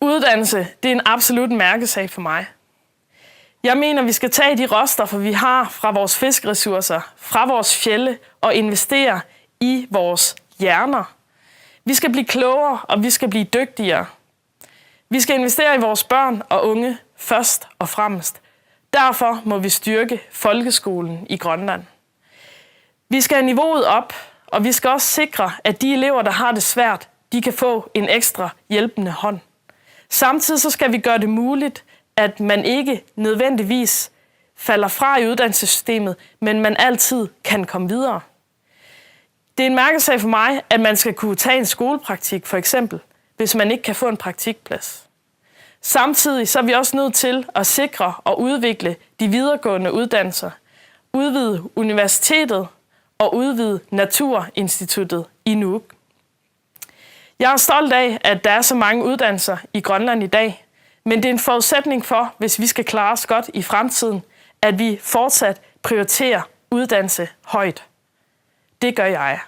Uddannelse, det er en absolut mærkesag for mig. Jeg mener, vi skal tage de råstoffer, vi har fra vores fiskeressourcer, fra vores fjelde og investere i vores hjerner. Vi skal blive klogere, og vi skal blive dygtigere. Vi skal investere i vores børn og unge først og fremmest. Derfor må vi styrke folkeskolen i Grønland. Vi skal have niveauet op, og vi skal også sikre, at de elever, der har det svært, de kan få en ekstra hjælpende hånd. Samtidig så skal vi gøre det muligt, at man ikke nødvendigvis falder fra i uddannelsessystemet, men man altid kan komme videre. Det er en mærkesag for mig, at man skal kunne tage en skolepraktik, for eksempel, hvis man ikke kan få en praktikplads. Samtidig så er vi også nødt til at sikre og udvikle de videregående uddannelser, udvide universitetet og udvide Naturinstituttet i Nuuk. Jeg er stolt af, at der er så mange uddannelser i Grønland i dag, men det er en forudsætning for, hvis vi skal klare os godt i fremtiden, at vi fortsat prioriterer uddannelse højt. Det gør jeg.